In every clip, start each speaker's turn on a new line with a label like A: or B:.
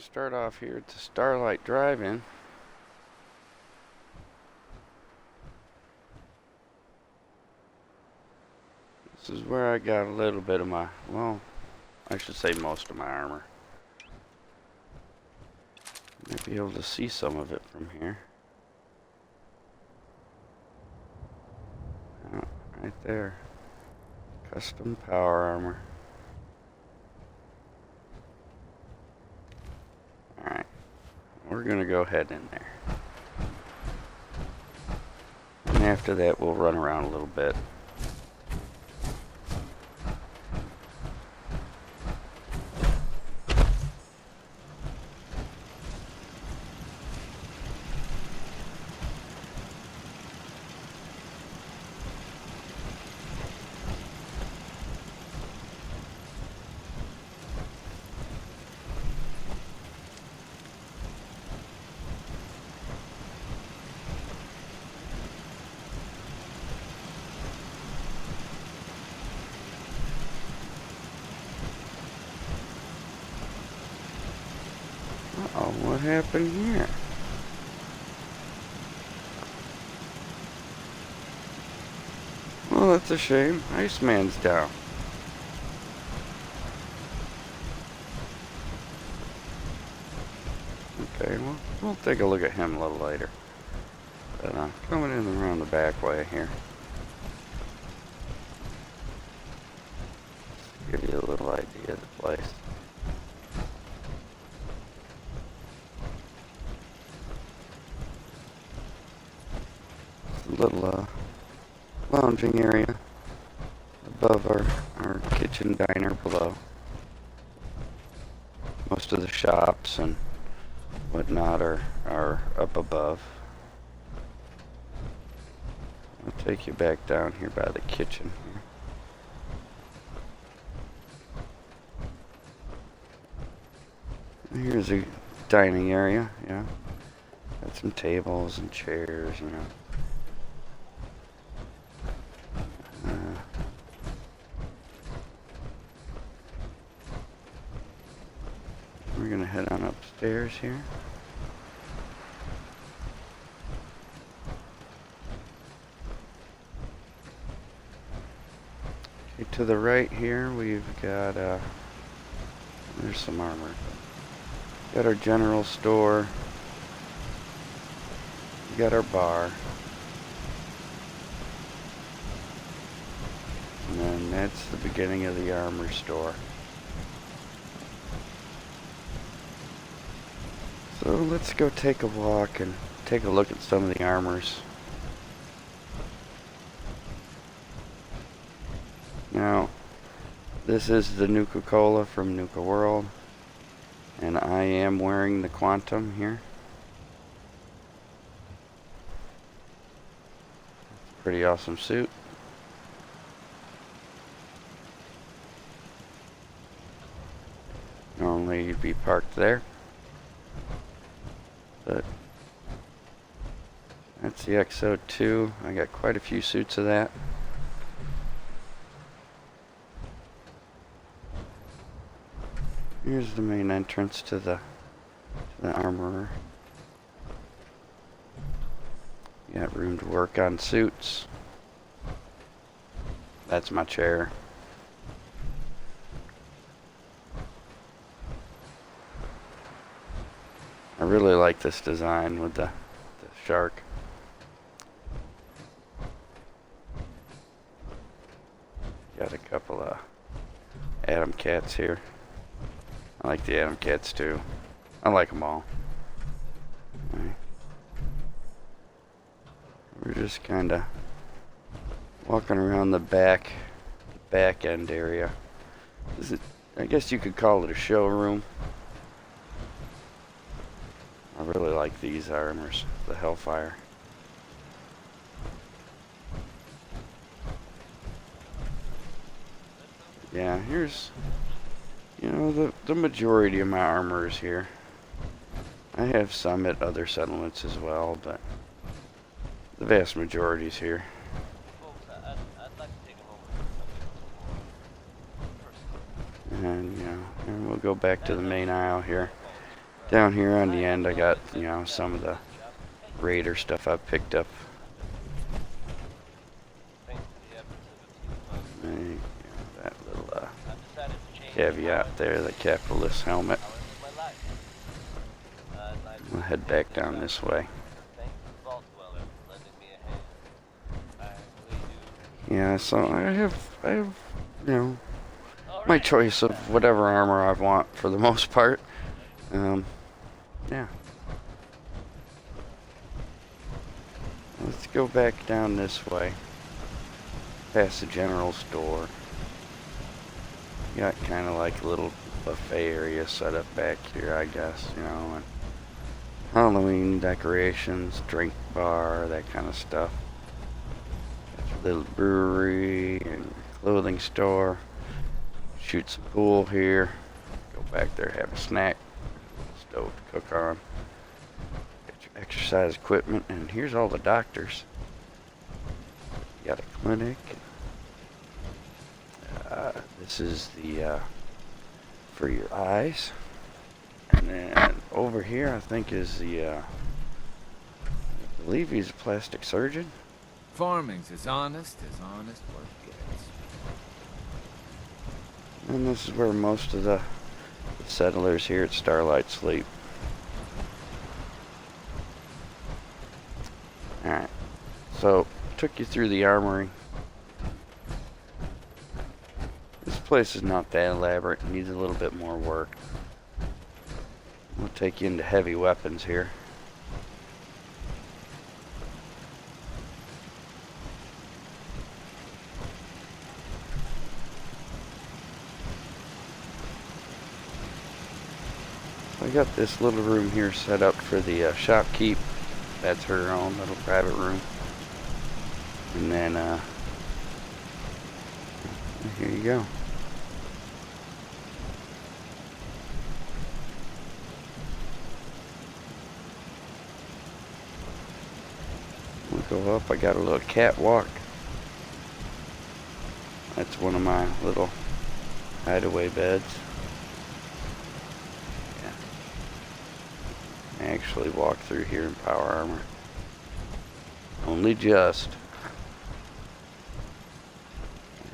A: gonna start off here at the Starlight Drive-In. This is where I got a little bit of my, well, I should say most of my armor. Might be able to see some of it from here. Oh, right there. Custom power armor. Alright. We're gonna go ahead in there. And after that we'll run around a little bit. Uh-oh, what happened here? Well, that's a shame. Iceman's down. Okay, well, we'll take a look at him a little later. But coming in around the back way here. Give you a little idea of the place. It's a little lounging area above our kitchen diner below. Most of the shops and whatnot are up above. I'll take you back down here by the kitchen here. Here's a dining area, yeah. Got some tables and chairs, you know. We're gonna head on upstairs here. Okay, to the right here we've got there's some armor. Got our general store. We got our bar. And then that's the beginning of the armor store. So let's go take a walk and take a look at some of the armors. Now, this is the Nuka-Cola from Nuka World, and I am wearing the Quantum here. Pretty awesome suit. Normally you'd be parked there. But that's the XO2. I got quite a few suits of that. Here's the main entrance to the armorer. You got room to work on suits. That's my chair. I really like this design with the shark. Got a couple of Atom Cats here. I like the Atom Cats too. I like them all. Right. We're just kind of walking around the back end area. I guess you could call it a showroom. I really like these armors, the Hellfire. Yeah, here's, you know, the majority of my armor is here. I have some at other settlements as well, but the vast majority is here. And, you know, and we'll go back to the main aisle here. Down here on the end, I got, you know, some of the Raider stuff I picked up. And, you know, that little caveat there, the capitalist helmet. We'll head back down this way. Yeah, so I have, you know, my choice of whatever armor I want for the most part. Yeah. Let's go back down this way. Past the general store. Got kind of like a little buffet area set up back here, I guess, you know, and Halloween decorations, drink bar, that kind of stuff. Little brewery and clothing store. Shoot some pool here. Go back there, have a snack. Stove to cook on. Get your exercise equipment, and here's all the doctors. You got a clinic. This is the for your eyes, and then over here I think is the I believe he's a plastic surgeon.
B: Farming's as honest work gets.
A: And this is where most of the settlers here at Starlight sleep. Alright, so took you through the armory. This place is not that elaborate, it needs a little bit more work. We'll take you into heavy weapons here. I got this little room here set up for the shopkeep. That's her own little private room. And then, here you go. We'll go up. I got a little catwalk. That's one of my little hideaway beds. I actually walked through here in power armor. Only just.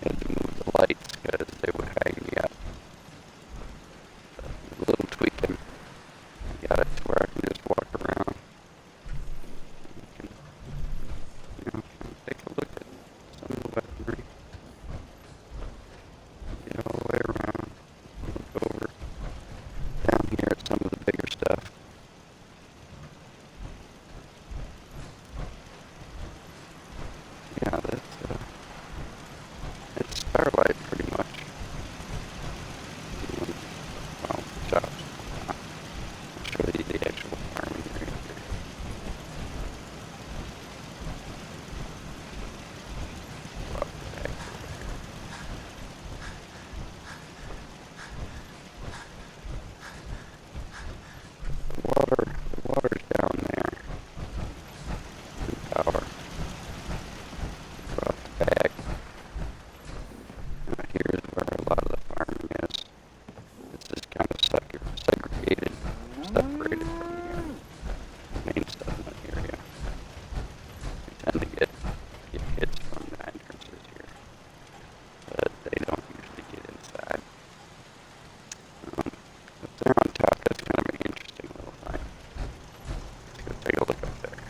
A: I had to move the lights because they would hang me up. A little tweaking. Got it to where I can just walk around. You know, take a look at some of the weaponry. Get all the way around. Look over down here at some of the bigger stuff. Yeah, it's Starlight pretty much. Well, shops. I'll show you the actual farming area here. Well, back the water's down there. In power. Brought the back. Here's where a lot of the farming is. This is kind of segregated, separated from the main settlement area. We tend to get hits from the entrances here, but they don't usually get inside. Up there on top, that's kind of an interesting little thing. Let's go take a look up there.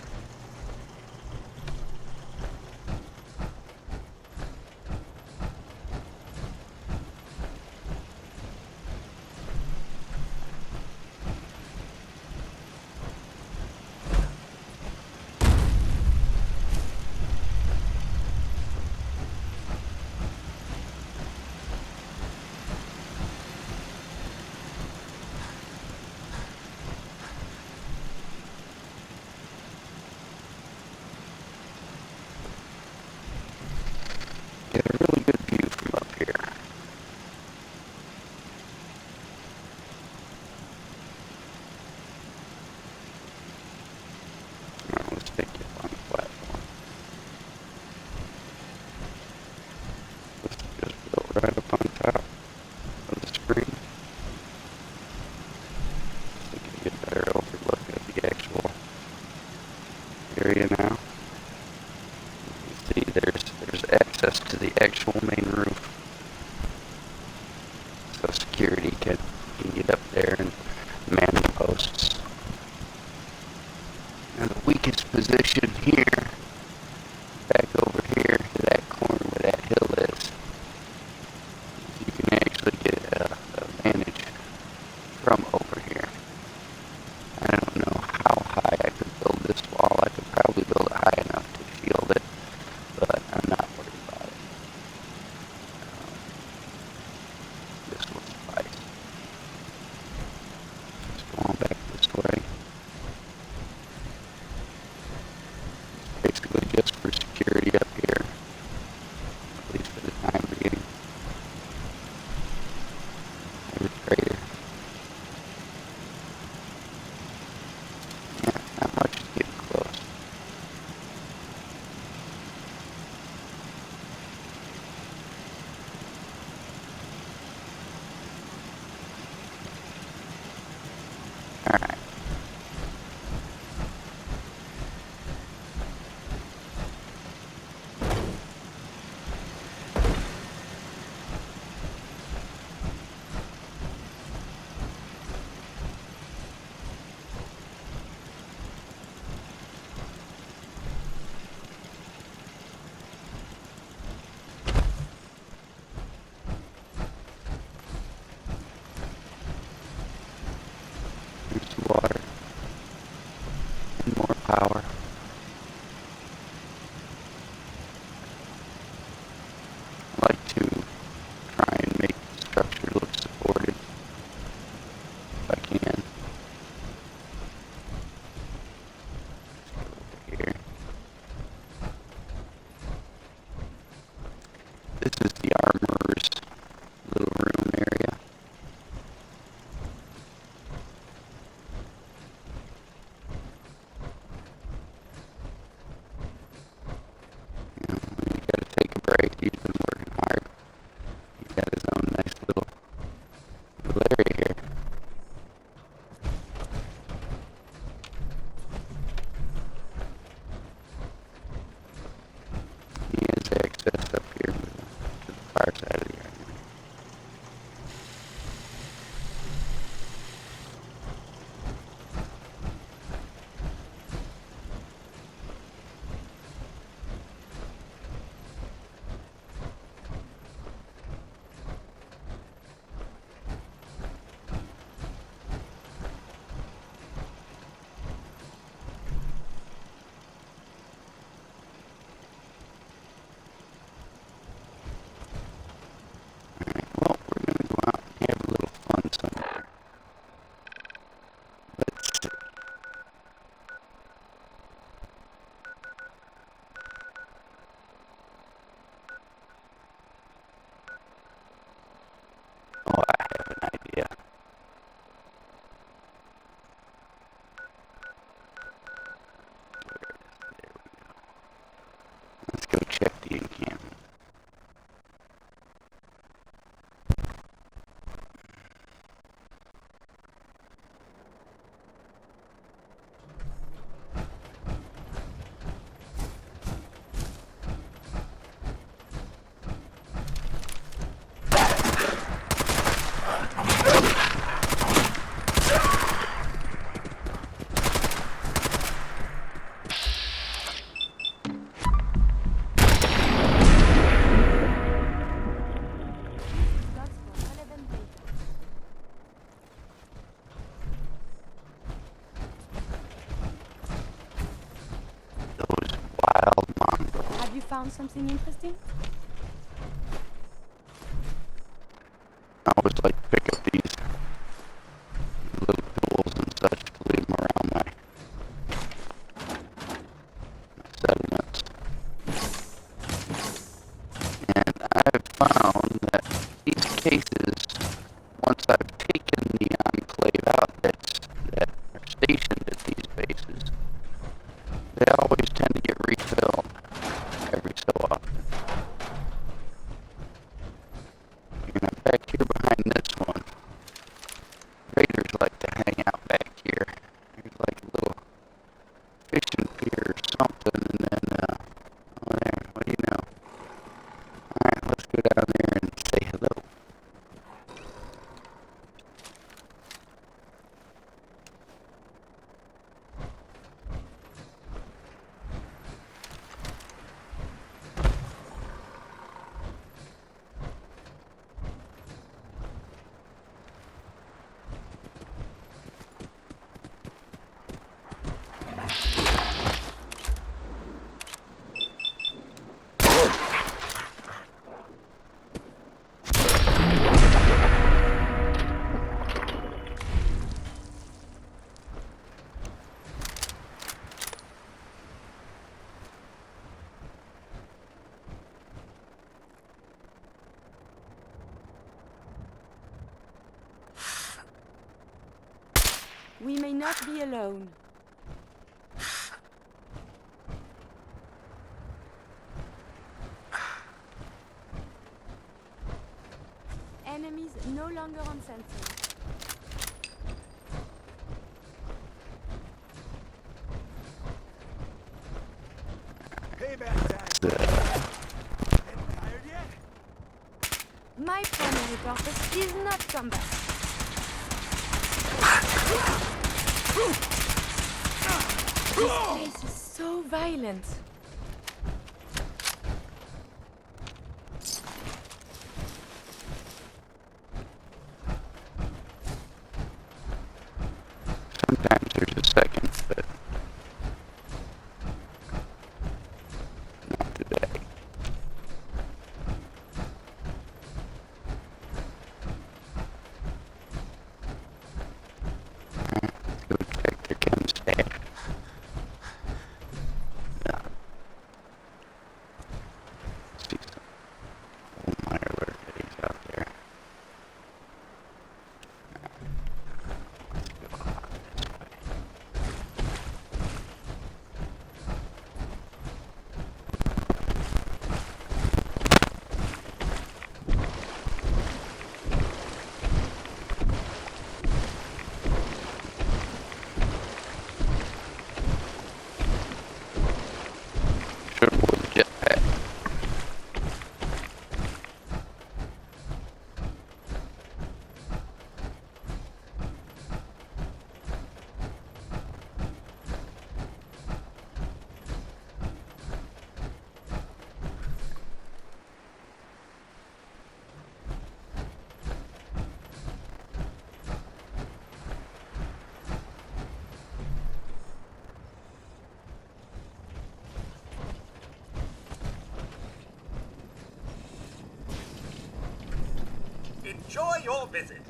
A: position here, back over here to that corner where that hill is. You can actually get a vantage from over here. I don't know how high I could build this wall. I could probably build it high enough to shield it, but I'm not worried about it. This will suffice. Just go on back this way. Basically just for security up here, at least for the time being. There's a crater. Yeah, not much is getting close. Alright. Here's the water. And more power. I like to try and make the structure look supported if I can. Over here. This is the armorer's little room area. You know, when you gotta take a break. He's been working hard. He's got his own nice little area here. He has access up here to the far side of the yard. Alright, well, we're gonna go out and have a little fun somewhere. Let's see. Oh, I have an idea. There we go. Let's go check the encampment. Those wild mongrels.
C: Have you found something interesting?
A: I always like to pick up these little tools and such to leave them around my settlements. And I've found that these cases, once I've taken the enclave out that are stationed at these bases, they always tend to get refilled every so often.
C: We may not be alone. Enemies no longer on sensor.
B: Payback time. Getting tired yet?
C: My primary purpose is not combat. This place is so violent.
A: Sometimes there's a second, but not today. Let's go check their chem stash. No. See some old miner lurkies out there. Let's go out this way. Should have wore the jetpack.
D: Enjoy your visit.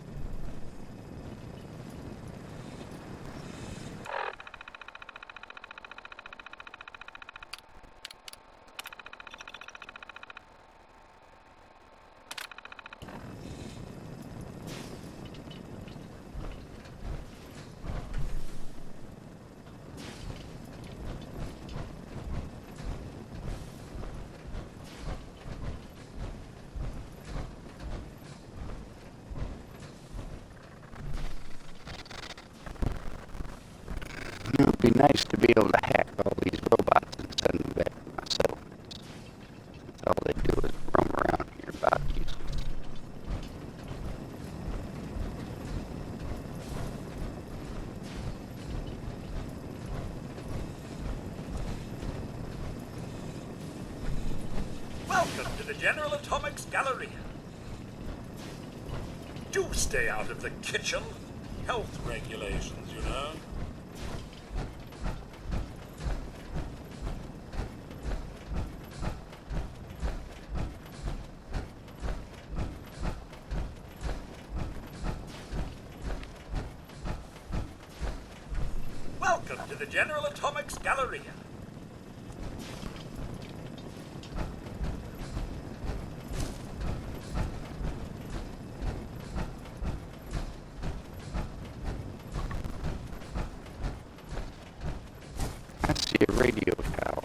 A: It would be nice to be able to hack all these robots and send them back to myself. That's all they do is roam around here, bodies.
D: Welcome to the General Atomics Galleria. Do stay out of the kitchen. Health regulations, you know. Welcome to the General Atomics Galleria.
A: I see a radio tower.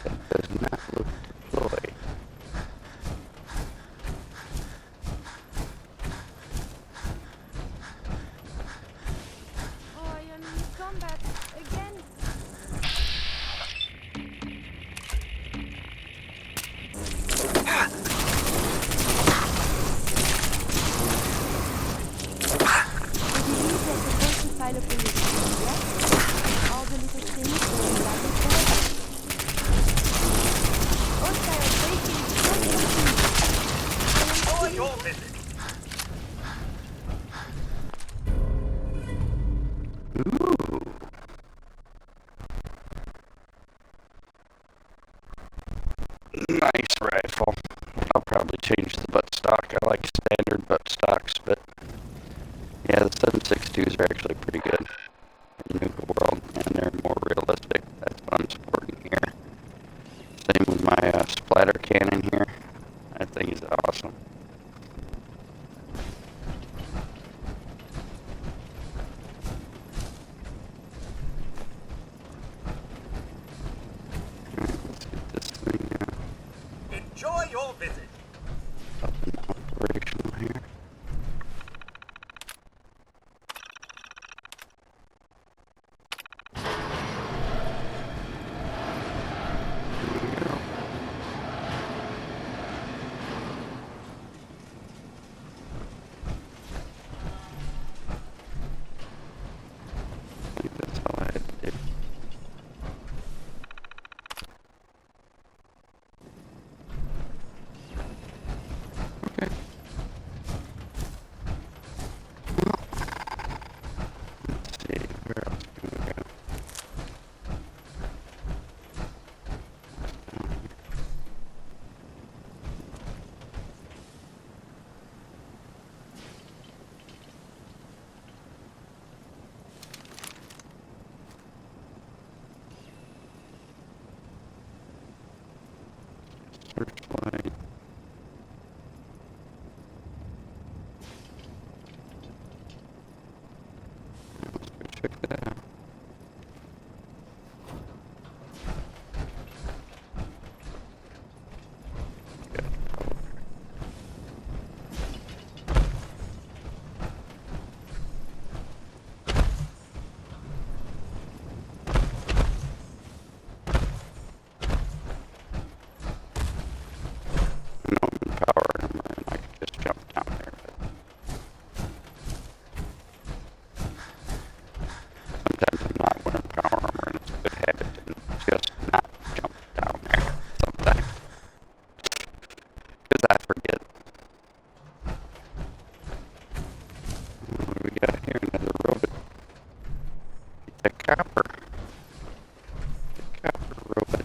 A: That does not look deployed.
C: Oh, I am in combat again. I believe they're supposed to file a police report, yes? All the little things going back and forth. Hostile breaking.
D: Enjoy your visit.
A: Ooh. Nice rifle. I'll probably change the buttstock. I like standard buttstocks, but yeah, the 7.62s are actually pretty good in Nuka World, and they're more realistic. That's what I'm sporting here. Same with my splatter cannon here. That thing is awesome. Searchlight. Let's go check that out. Got power. No, I'm in power armor and I could just jump down there, but sometimes I'm not wearing power armor and it's a good habit to just not jump down there sometimes. Because I forget. What do we got here? Another robot. Get that copper. The copper robot.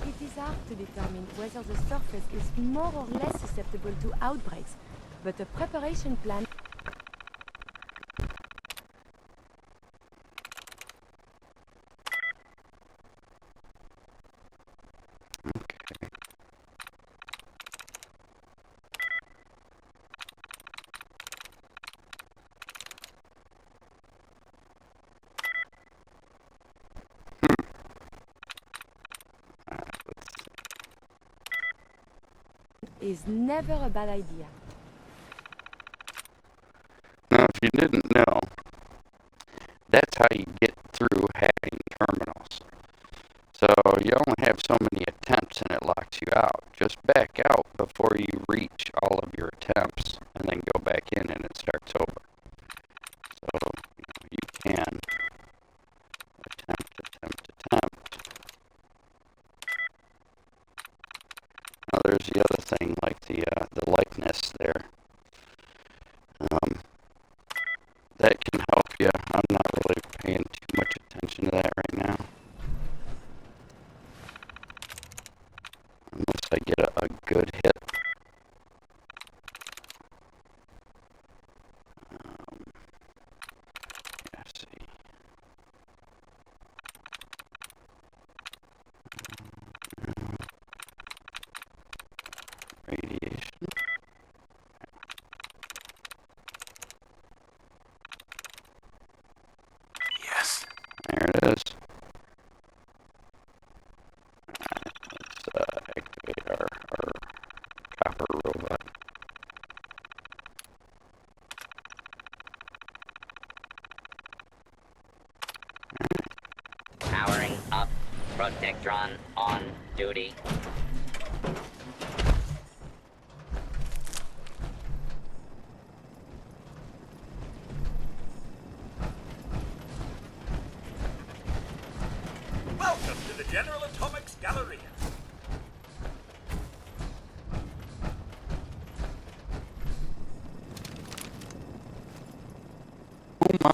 C: It is hard to determine whether the surface is more or less susceptible to outbreaks, but a preparation plan
A: Okay. Let's see.
C: is never a bad idea.
A: Now, if you didn't know, that's how you get through hacking terminals. So you only have so many attempts and it locks you out. Just back out before you reach all of your attempts and then go back in and it starts over. So you can attempt. Now there's the other thing, like the likeness there. That can help you. I'm not really paying too much attention to that right now. Unless I get a good hit. Yeah, see. Radiation.
B: Yes.
A: There it is. Let's activate our copper robot.
E: Powering up. Protectron on duty.
D: Welcome to the General Atomics Galleria.
A: Oh my!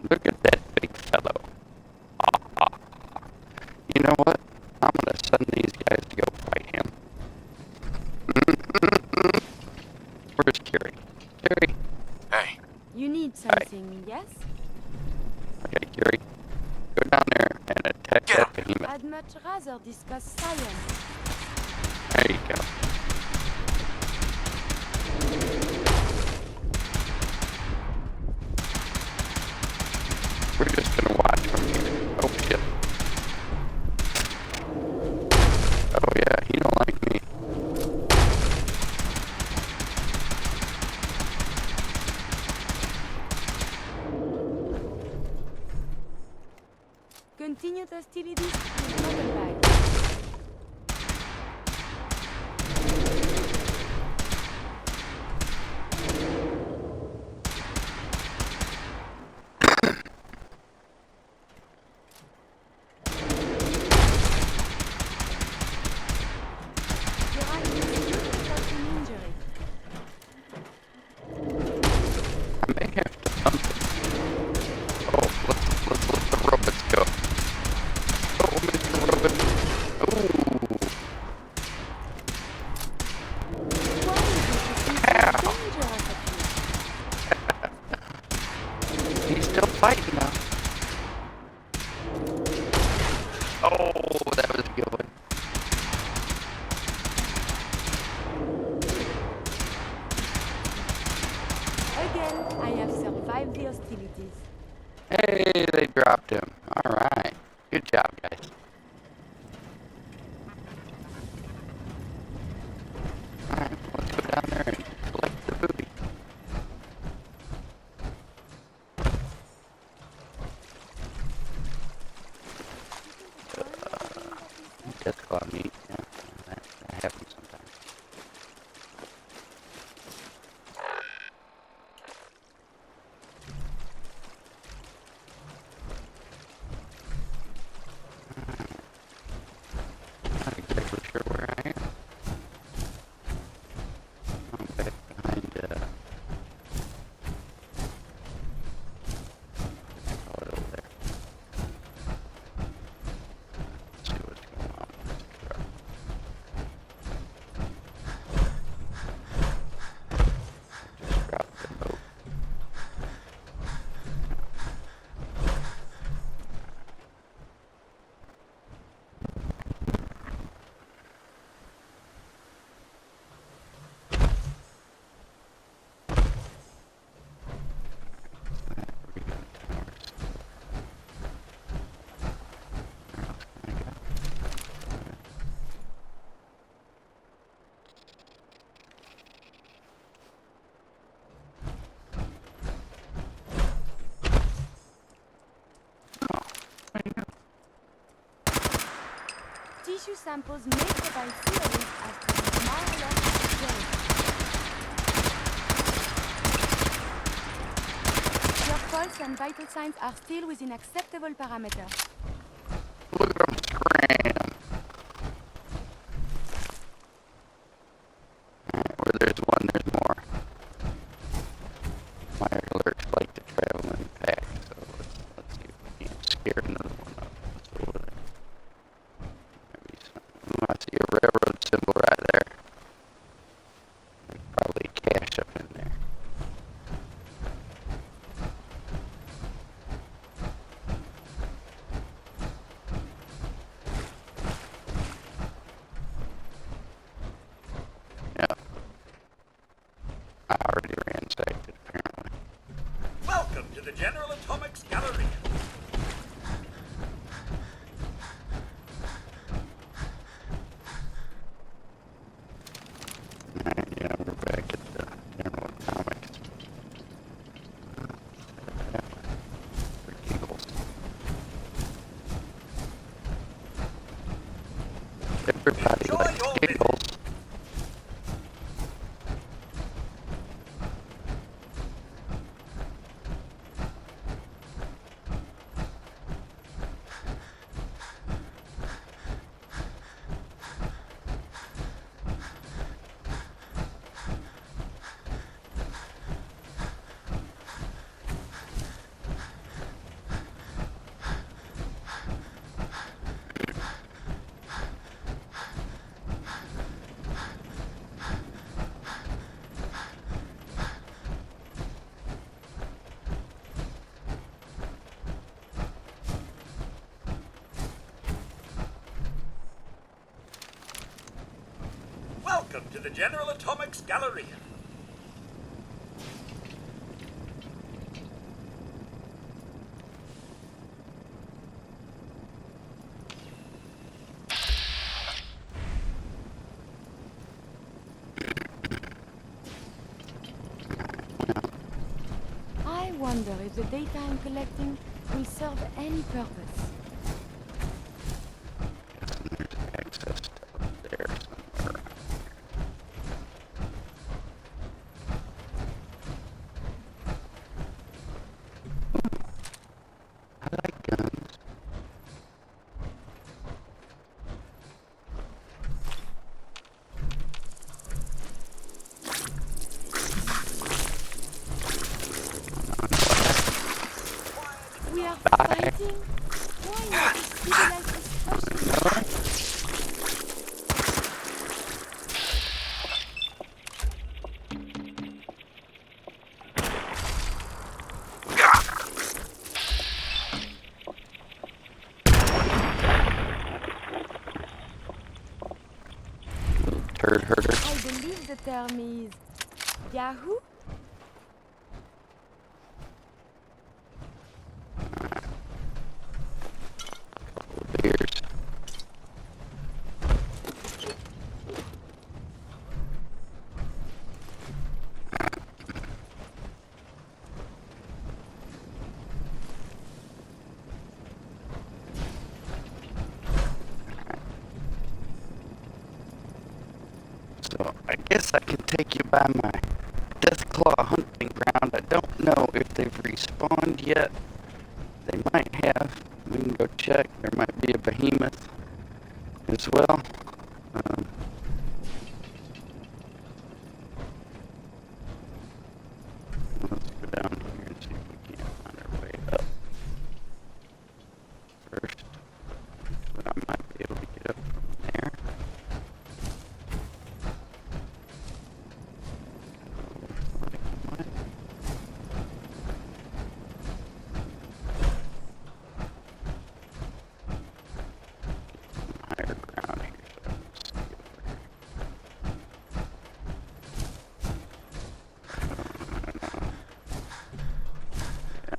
A: Look at that big fellow. You know what? I'm gonna send these guys to go fight him. Where's Carrie? Carrie!
B: Hey.
C: You need something, yes?
A: Okay, Carrie. Go down there and attack
B: Get
A: that
B: up.
A: behemoth.
C: I'd much rather discuss science.
A: There you go. We're just gonna watch from here. Oh shit. Oh yeah, he don't like me.
C: Continued hostilities and come back.
A: I may have to pump it. Oh, let's let the robots go. Oh, Mr. Robot.
C: again, I have survived the hostilities.
A: Hey, they dropped him. Alright. Good job, guys. Alright, let's go down there and collect the booty. Death claw meat. Yeah, that happens sometimes. Not exactly sure where I am. I'm back behind, call it over there. Let's see what's going on with this truck. Just dropped the boat. Recon towers. Where else can I go? Oh, there you go.
C: Tissue samples may provide theories as to the marvelous experience. Your pulse and vital signs are still within acceptable parameters.
A: Look at them scram. Alright, where there's one, there's more. My alerts like to travel in packs, so let's see if we can scare another one up. Let's go over there. Maybe some, ooh, I see a railroad symbol right there. There's probably cash up in there. Yeah. I already ransacked it, apparently.
D: Welcome to the General Atomics Gallery.
A: Alright, yeah, we're back at the General Atomics. For giggles. Everybody
D: Enjoy
A: likes
D: your visit.
A: giggles.
D: Welcome to the General Atomics Gallery.
C: I wonder if the data I'm collecting will serve any purpose.
A: And there's access to up there somewhere. I like guns.
C: We are fighting? Why not civilize expression?
A: Turd herder.
C: I believe the term is Yahoo?
A: I can take you by my Deathclaw hunting ground. I don't know if they've respawned yet. They might have. We can go check. There might be a behemoth as well. Let's go down here and see if we can't find our way up first. But I might be able to get up from there. Higher ground here, so I can see over here. Yeah.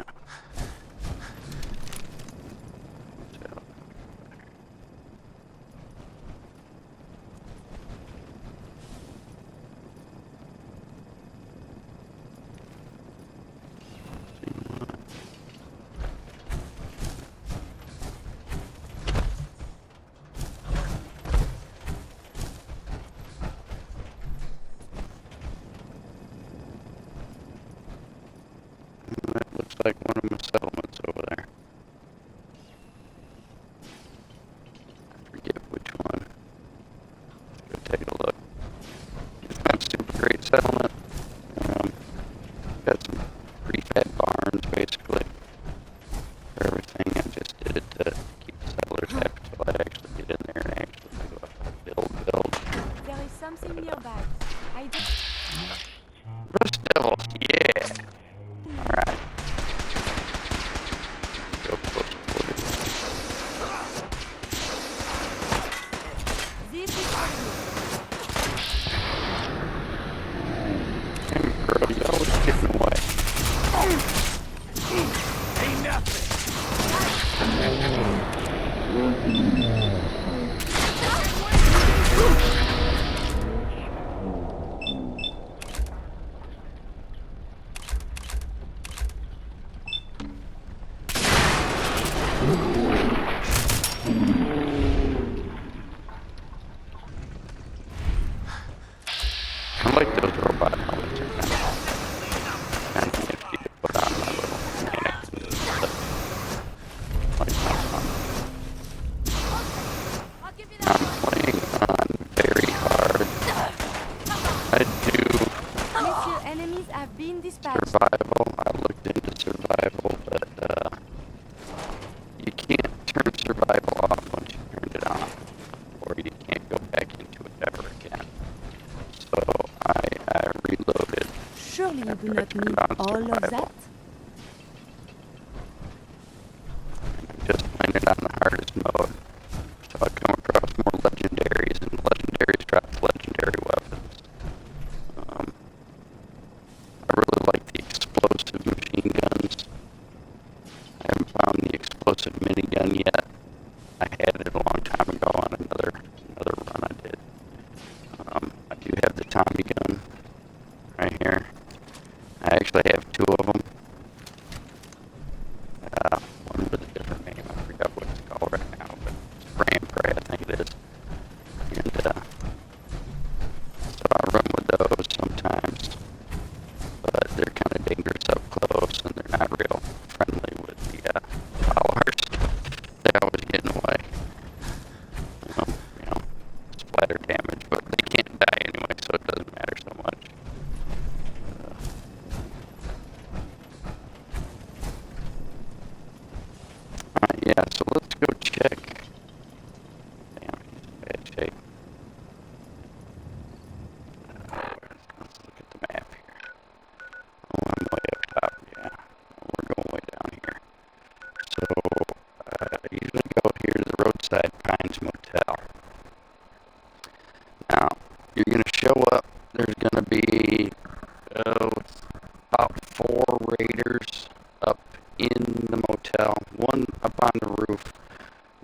A: So, that looks like one of my settlements over there. I forget which one. Let's go take a look. It's not a super great settlement. Got some prefab barns basically for everything. I just did it to keep the settlers happy till I actually get in there and actually do a build.
C: There is something nearby. I don't...
A: Rust devils, yeah! Alright. Go close quarters.
C: This is for you.
A: Hey girl, you always getting away.
B: Ain't nothing.
A: I like those robot helmets. They're kind of nifty to put on my little mannequins and stuff. Like my fun.
C: I'll give you
A: I'm
C: that
A: playing on very hard. I do
C: one. Monsieur, enemies have been dispatched.
A: survival. I looked into survival, but you can't turn survival off once you turned it on, or you can't go back into it ever again. So I reloaded.
C: Surely you
A: After
C: do
A: I
C: not
A: turned
C: need
A: on
C: all of
A: survival.
C: that.
A: I'm just playing it on the hardest mode. So I come across more legendaries, and legendaries drop legendary weapons. I really like the explosive machine guns. I haven't found the explosive minigun yet. I had it a long time ago on another run I did. I do have the Tommy gun right here. I actually have two of them. One with a different name. I forgot what it's called right now, but spray and pray, I think it is. And so I run with those sometimes, but they're kind of dangerous up close, and they're not real friendly with the followers. They always get in the way. Splatter damage, but they can't die anyway, so it doesn't matter so much. Yeah, so let's go check. Damn, he's in bad shape. Let's look at the map here. Oh, I'm way up top, yeah. We're going way down here. So, I usually go here to the Roadside Pines Motel. Now, you're going to show up. There's going to be about 4 raiders up in the motel. One up on the roof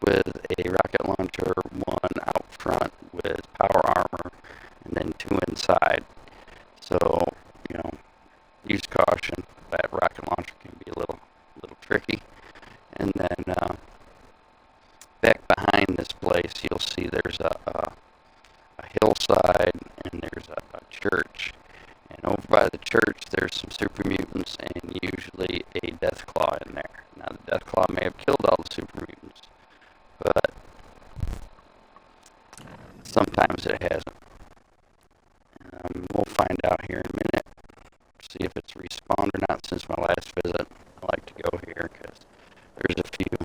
A: with a rocket launcher, one out front with power armor, and then 2 inside. So, use caution. That rocket launcher can be a little tricky. And then back behind this place, you'll see there's a hillside, and there's a church And over by the church, there's some super mutants and usually a death claw in there. Now, the death claw may have killed all the super mutants, but sometimes it hasn't. We'll find out here in a minute. See if it's respawned or not. Since my last visit, I like to go here because there's a few.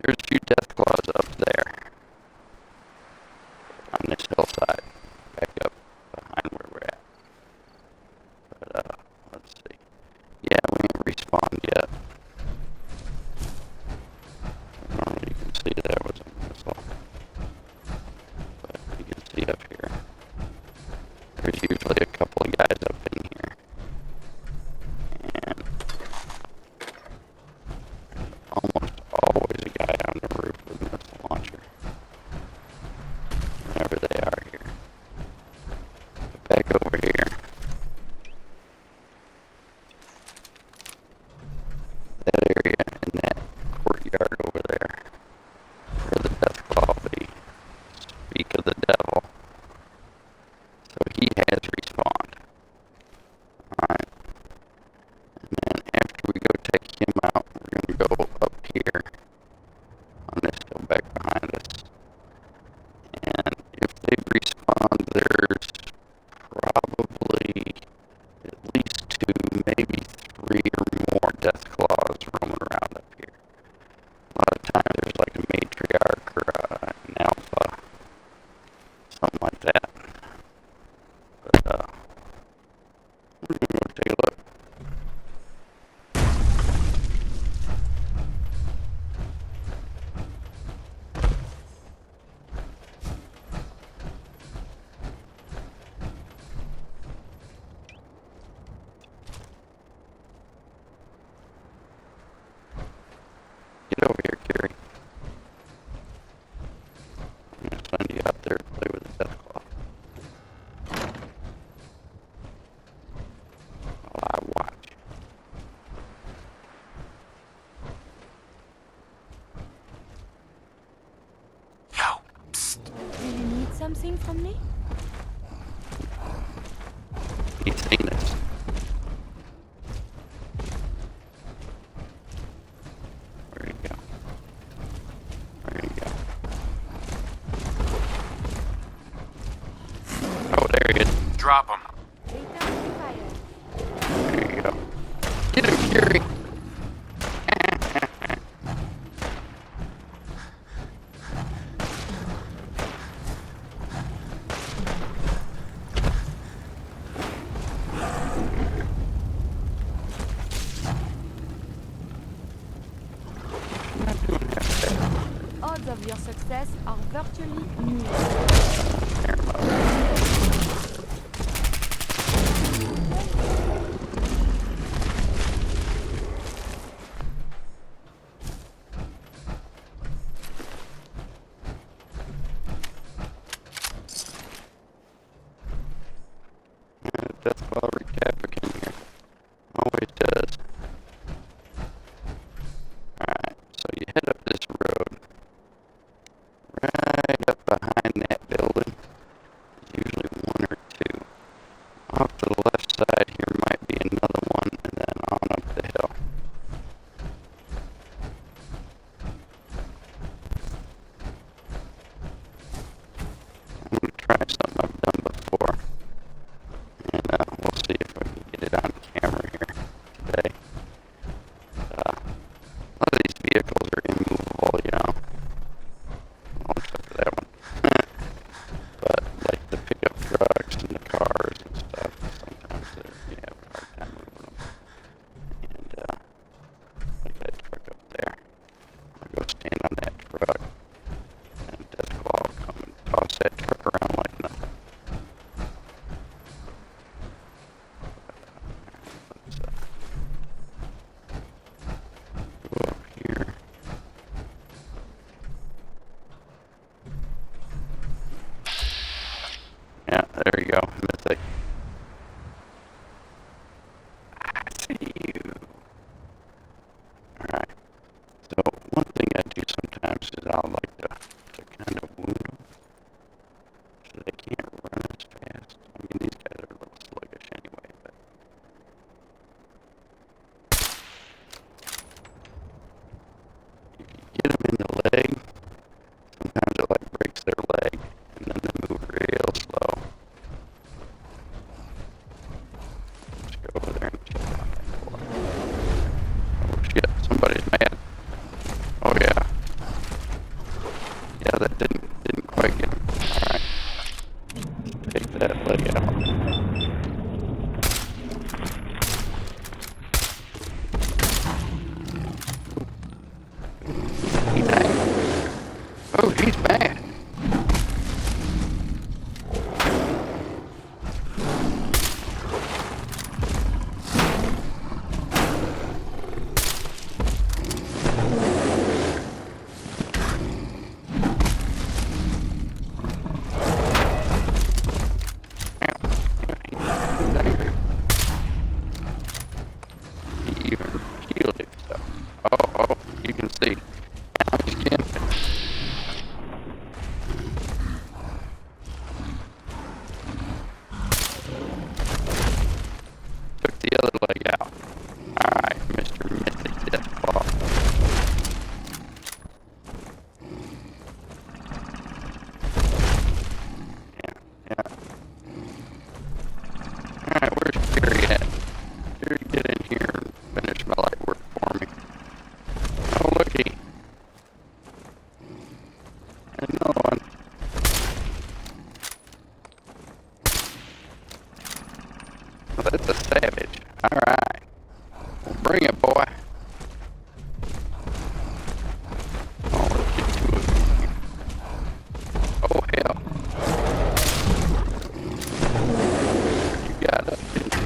A: There's a few death claws up there on this hillside, back up behind where we're at. But let's see. Yeah, we ain't respawned yet. Normally you can see that was a missile, but you can see up here. There's usually a couple of guys up in here, and almost always a guy on the roof with a missile launcher, whenever they are here. But back over here, that area in that courtyard over there, where the death claw be, speak of the devil. So he has respawned. Alright. And then after we go take him out, we're going to go up here on this hill back behind us. And if they respawn, there's probably at least 2, maybe 3 or more death claws roaming around up here. A lot of times there's like a matriarch or an alpha, something like that. But we're gonna go take a look. Get over here, Carrie. I'm gonna send you out there to play with the death claw. While I watch.
B: Yo, psst.
C: Do you need something from me?
A: He's seen us. Where'd he go? Where'd he go? Oh, there he is.
B: Drop him.
C: Return to fire.
A: There you go. Get him, Carrie. Not doing half bad.
C: Odds of your success are virtually nil.
A: There, mother. Death Claw wreaked havoc in here. Always does. Alright, so you head up this road. Right up behind that leg out. He died. Oh, he's bad. He even healed himself. Oh, you can see. Now he's camping. Took the other leg out. Alright, Mr. Mythic Deathclaw. Yeah. Alright, where's Gary at? Gary, get in here and finish my light work for me. Oh, looky. Another one. Well, that's a savage. Alright. Well, bring it, boy. Oh, let's get to it. Oh, hell. You got up, didn't you?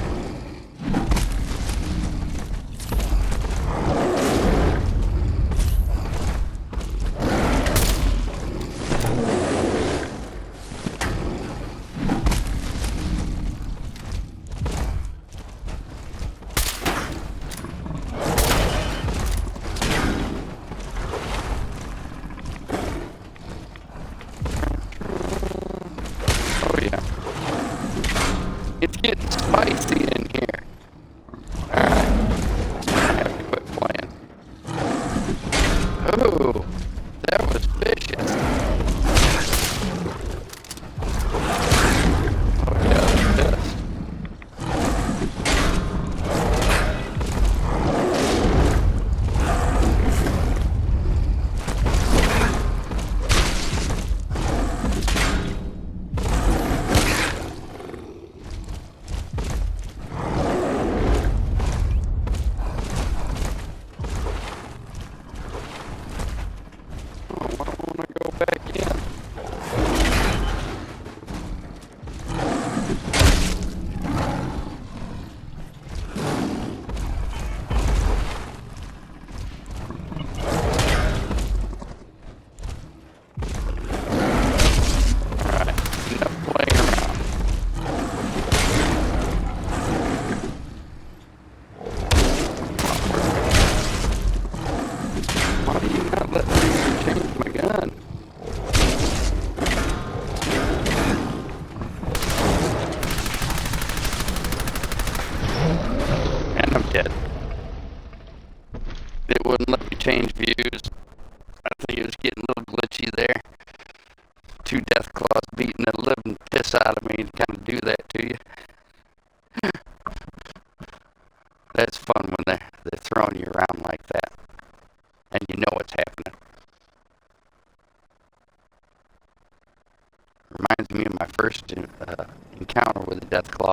A: Oh, yeah. It's getting spicy in here. Alright. I have to quit playing. Oh, that was vicious. Oh, yeah, that's pissed. Oh, I don't want to go back in. Alright, enough playing around. Why do you not let me change my gun? And I'm dead. It wouldn't let me change views. I think it was getting a little glitchy there. Two death claws beating the living piss out of me to kind of do that to you. That's fun when they're throwing you around like that. And you know what's happening. Reminds me of my first encounter with a death claw.